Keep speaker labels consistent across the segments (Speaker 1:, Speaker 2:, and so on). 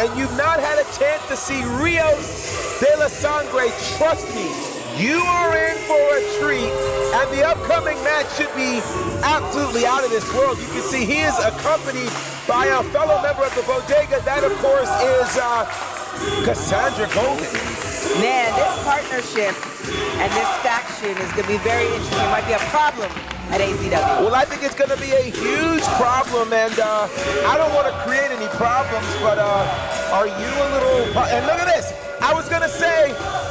Speaker 1: and you've not had a chance to see Rios De La Sangre, trust me, you are in for a treat, and the upcoming match should be absolutely out of this world. You can see he is accompanied by a fellow member of the Bodega. That, of course, is Cassandra Golden.
Speaker 2: Man, this partnership and this faction is going to be very interesting. It might be a problem at ACW.
Speaker 1: Well, I think it's going to be a huge problem, and I don't want to create any problems, but are you a little... And look at this. I was going to say,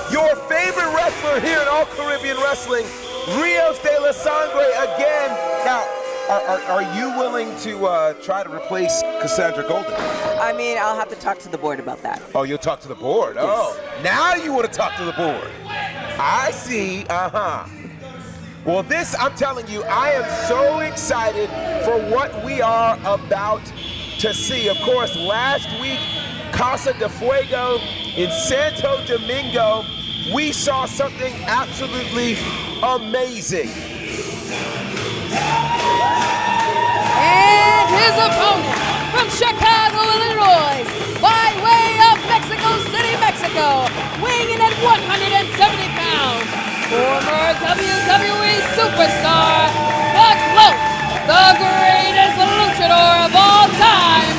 Speaker 1: your favorite wrestler here in All Caribbean Wrestling, Rios De La Sangre again. Now, are you willing to try to replace Cassandra Golden?
Speaker 2: I mean, I'll have to talk to the board about that.
Speaker 1: Oh, you'll talk to the board?
Speaker 2: Yes.
Speaker 1: Oh, now you want to talk to the board. I see, Well, this, I'm telling you, I am so excited for what we are about to see. Of course, last week, Casa de Fuego in Santo Domingo, we saw something absolutely amazing.
Speaker 3: And his opponent from Chicago, Illinois, by way of Mexico City, Mexico, weighing in at 170 pounds, former WWE superstar, the GOAT, the greatest luchador of all time,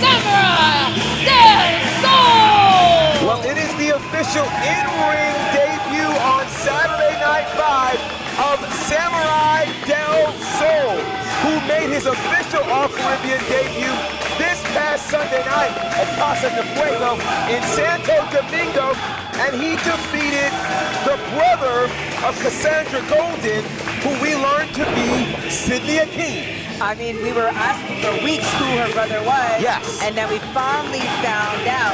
Speaker 3: Samuray Del Sol!
Speaker 1: Well, it is the official in-ring debut on Saturday Night Live of Samuray Del Sol, who made his official All-Caribbean debut this past Sunday night at Casa de Fuego in Santo Domingo, and he defeated the brother of Cassandra Golden, who we learned to be Sydney Akeem.
Speaker 2: I mean, we were asking for weeks who her brother was.
Speaker 1: Yes.
Speaker 2: And then we finally found out.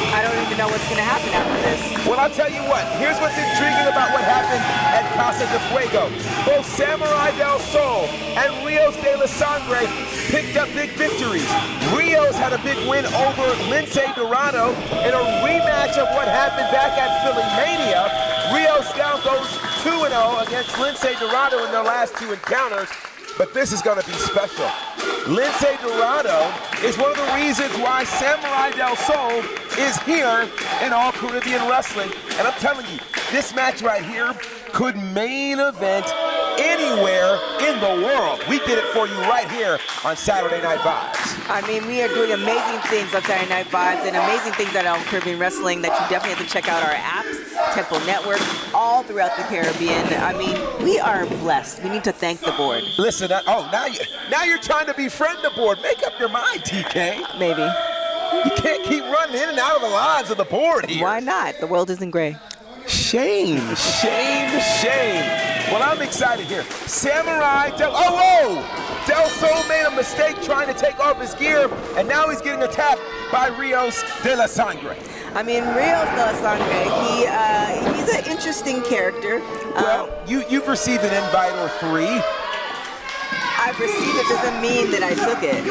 Speaker 2: I don't even know what's going to happen after this.
Speaker 1: Well, I'll tell you what. Here's what's intriguing about what happened at Casa de Fuego. Both Samuray Del Sol and Rios De La Sangre picked up big victories. Rios had a big win over Lince Dorado in a rematch of what happened back at Philly Mania. Rios now goes 2-0 against Lince Dorado in their last two encounters. But this is going to be special. Lince Dorado is one of the reasons why Samuray Del Sol is here in All Caribbean Wrestling. And I'm telling you, this match right here could main event anywhere in the world. We did it for you right here on Saturday Night Vibes.
Speaker 2: I mean, we are doing amazing things on Saturday Night Vibes and amazing things at All Caribbean Wrestling that you definitely have to check out our apps, Temple Network, all throughout the Caribbean. I mean, we are blessed. We need to thank the board.
Speaker 1: Listen, now you're trying to befriend the board. Make up your mind, TK.
Speaker 2: Maybe.
Speaker 1: You can't keep running in and out of the lives of the board here.
Speaker 2: Why not? The world isn't gray.
Speaker 1: Shame, shame, shame. Well, I'm excited here. Samuray Del... Oh, whoa! Del Sol made a mistake trying to take off his gear, and now he's getting attacked by Rios De La Sangre.
Speaker 2: I mean, Rios De La Sangre, he's an interesting character.
Speaker 1: Well, you've received an invite or three.
Speaker 2: I've received it doesn't mean that I took it.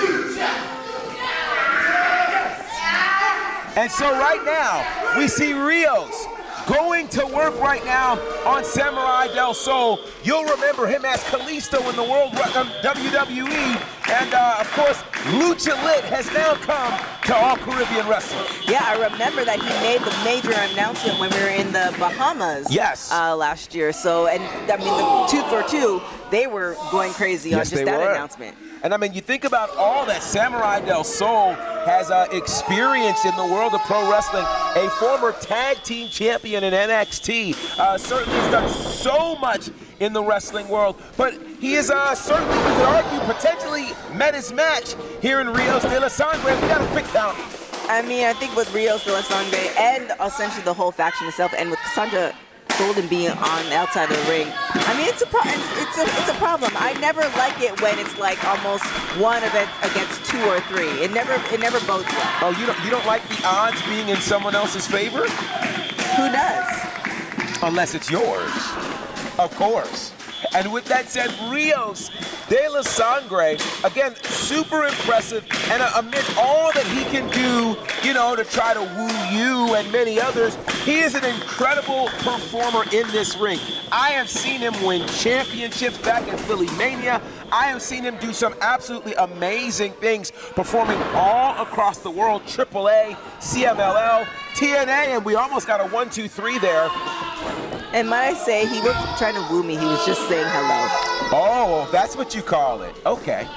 Speaker 1: And so right now, we see Rios going to work right now on Samuray Del Sol. You'll remember him as Kalisto in the World WWE. And, of course, Lucha Lit has now come to All Caribbean Wrestling.
Speaker 2: Yeah, I remember that he made the major announcement when we were in the Bahamas.
Speaker 1: Yes.
Speaker 2: Last year. So, and I mean, the 2 for 2, they were going crazy on just that announcement.
Speaker 1: And I mean, you think about all that Samuray Del Sol has experienced in the world of pro wrestling. A former tag team champion in NXT. Certainly has done so much in the wrestling world. But he is certainly, we could argue, potentially met his match here in Rios De La Sangre. We got a quick count.
Speaker 2: I mean, I think with Rios De La Sangre and essentially the whole faction itself, and with Cassandra Golden being on the outside of the ring, I mean, it's a problem. I never like it when it's like almost one event against 2 or 3. It never bodes well.
Speaker 1: Oh, you don't like the odds being in someone else's favor?
Speaker 2: Who does?
Speaker 1: Unless it's yours, of course. And with that said, Rios De La Sangre, again, super impressive, and amid all that he can do, you know, to try to woo you and many others, he is an incredible performer in this ring. I have seen him win championships back in Philly Mania. I have seen him do some absolutely amazing things, performing all across the world, AAA, CMLL, TNA, and we almost got a 1, 2, 3 there.
Speaker 2: And might I say, he wasn't trying to woo me, he was just saying hello.
Speaker 1: Oh, that's what you call it. Okay.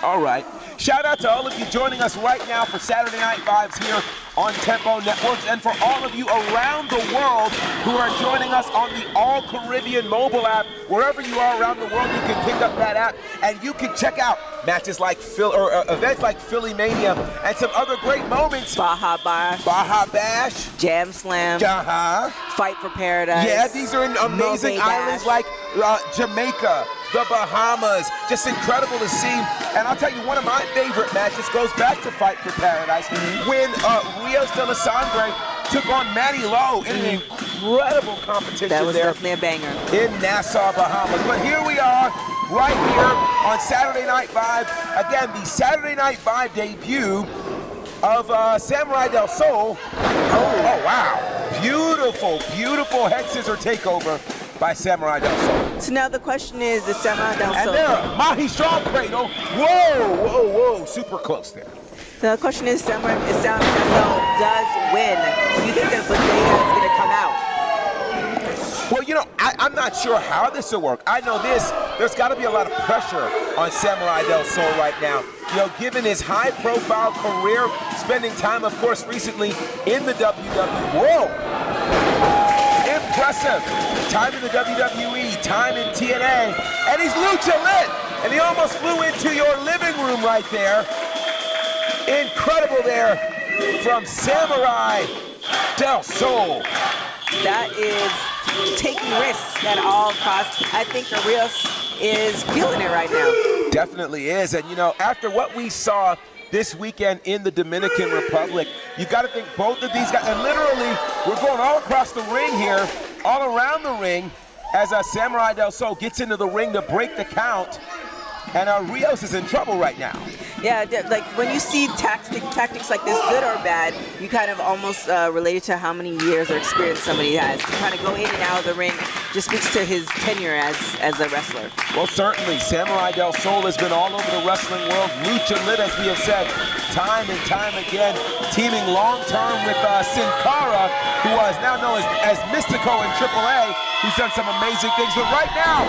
Speaker 1: All right. Shout out to all of you joining us right now for Saturday Night Vibes here on Tempo Networks, and for all of you around the world who are joining us on the All Caribbean mobile app. Wherever you are around the world, you can pick up that app and you can check out matches like events like Philly Mania and some other great moments.
Speaker 2: Baja Bash. Jam Slam. Fight for Paradise.
Speaker 1: Yeah, these are in amazing islands like Jamaica, the Bahamas. Just incredible to see. And I'll tell you, one of my favorite matches goes back to Fight for Paradise when Rios De La Sangre took on Manny Lowe in an incredible competition.
Speaker 2: That was
Speaker 1: there
Speaker 2: definitely a banger.
Speaker 1: in Nassau, Bahamas. But here we are, right here on Saturday Night Vibe. Again, the Saturday Night Vibe debut of Samuray Del Sol. Oh, wow. Beautiful, beautiful head scissor takeover by Samuray Del Sol.
Speaker 2: So now the question is Samuray Del Sol.
Speaker 1: And there, Mahi strong cradle. Whoa, super close there.
Speaker 2: So the question is, Samuray Del Sol does win. Do you think that Bodega is going to come out?
Speaker 1: Well, you know, I'm not sure how this will work. I know this, there's got to be a lot of pressure on Samuray Del Sol right now. You know, given his high-profile career, spending time, of course, recently in the WWE. Whoa! Impressive. Time in the WWE, time in TNA, and he's Lucha lit! And he almost flew into your living room right there. Incredible there from Samuray Del Sol.
Speaker 2: That is taking risks at all costs. I think Rios is feeling it right now.
Speaker 1: Definitely is. And, you know, after what we saw this weekend in the Dominican Republic, you got to think both of these guys, and literally, we're going all across the ring here, all around the ring, as Samuray Del Sol gets into the ring to break the count. And Rios is in trouble right now.
Speaker 2: Yeah, like when you see tactics like this, good or bad, you kind of almost relate it to how many years or experience somebody has. To kind of go in and out of the ring just speaks to his tenure as a wrestler.
Speaker 1: Well, certainly, Samuray Del Sol has been all over the wrestling world. Lucha lit, as we have said, time and time again, teaming long-term with Sin Cara, who is now known as Mystico in AAA, who's done some amazing things. But right now,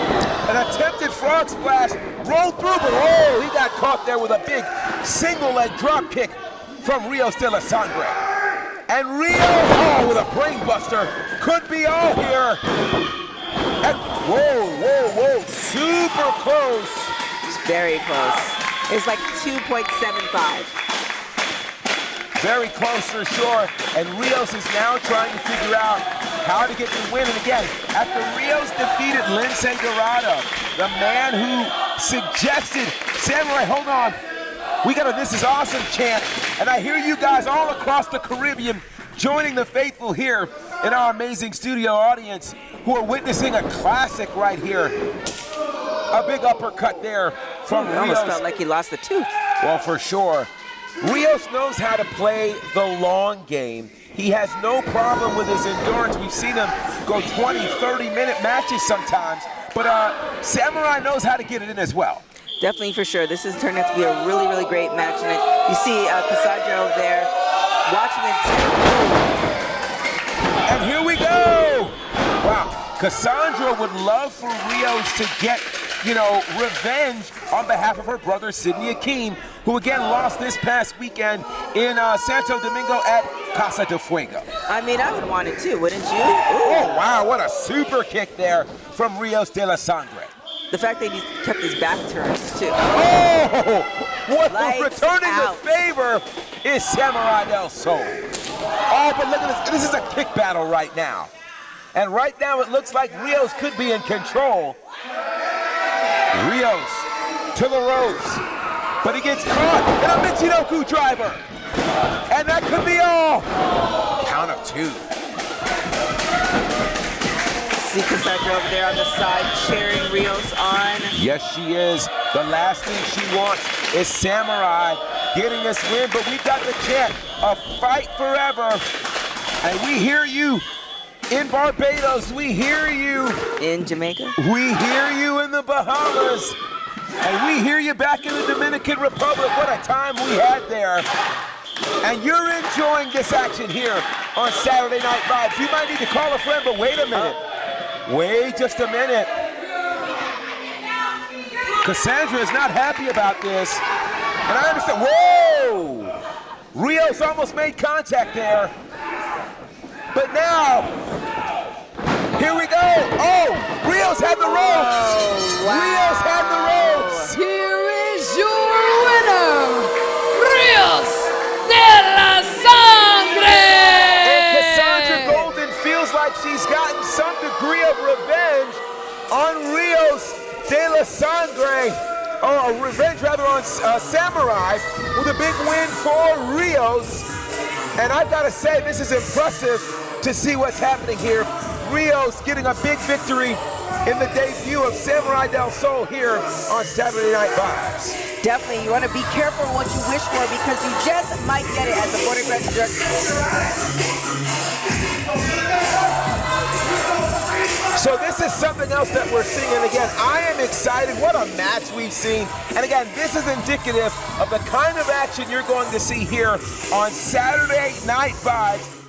Speaker 1: an attempted frog splash rolled through, but he got caught there with a big single leg drop kick from Rios De La Sangre. And Rios, with a brain buster, could be all here. And whoa, super close.
Speaker 2: It's very close. It's like 2.75.
Speaker 1: Very close for sure. And Rios is now trying to figure out how to get the win. And again, after Rios defeated Lince Dorado, the man who suggested, Samuray, hold on, we got a "This is awesome" chant. And I hear you guys all across the Caribbean joining the faithful here in our amazing studio audience who are witnessing a classic right here. A big uppercut there from Rios.
Speaker 2: Almost felt like he lost a tooth.
Speaker 1: Well, for sure. Rios knows how to play the long game. He has no problem with his endurance. We've seen him go 20, 30-minute matches sometimes. But Samuray knows how to get it in as well.
Speaker 2: Definitely, for sure. This is turning out to be a really, really great match. And you see Cassandra over there watching it.
Speaker 1: And here we go. Wow. Cassandra would love for Rios to get, you know, revenge on behalf of her brother, Sidney Akeem, who again lost this past weekend in Santo Domingo at Casa de Fuego.
Speaker 2: I mean, I would want it too, wouldn't you?
Speaker 1: Oh, wow, what a super kick there from Rios De La Sangre.
Speaker 2: The fact that he kept his back turned too.
Speaker 1: Oh, what returning
Speaker 2: out.
Speaker 1: the favor is Samuray Del Sol. Oh, but look at this. This is a kick battle right now. And right now it looks like Rios could be in control. Rios to the ropes, but he gets caught in a Michinoku driver. And that could be all. Count of two.
Speaker 2: See Cassandra Cassandra over there on the side cheering Rios on.
Speaker 1: Yes, she is. The last thing she wants is Samurai getting this win, but we've got the chant of fight forever. And we hear you in Barbados. We hear you
Speaker 2: In Jamaica?
Speaker 1: We hear you in the Bahamas. And we hear you back in the Dominican Republic. What a time we had there. And you're enjoying this action here on Saturday Night Vibes. You might need to call a friend, but wait a minute. Wait just a minute. Cassandra is not happy about this. And I understand. Whoa! Rios almost made contact there. But now, here we go. Oh, Rios had the ropes.
Speaker 2: Oh, wow.
Speaker 1: Rios had the ropes.
Speaker 3: Here is your winner, Rios De La Sangre!
Speaker 1: And Cassandra Golden feels like she's gotten some degree of revenge on Rios De La Sangre, or revenge rather on Samurai, with a big win for Rios. And I've got to say, this is impressive to see what's happening here. Rios getting a big victory in the debut of Samuray Del Sol here on Saturday Night Vibes.
Speaker 2: Definitely, you want to be careful what you wish for because you just might get it, as the Border Aggressive Director.
Speaker 1: So this is something else that we're seeing, and again, I am excited. What a match we've seen. And again, this is indicative of the kind of action you're going to see here on Saturday Night Vibes.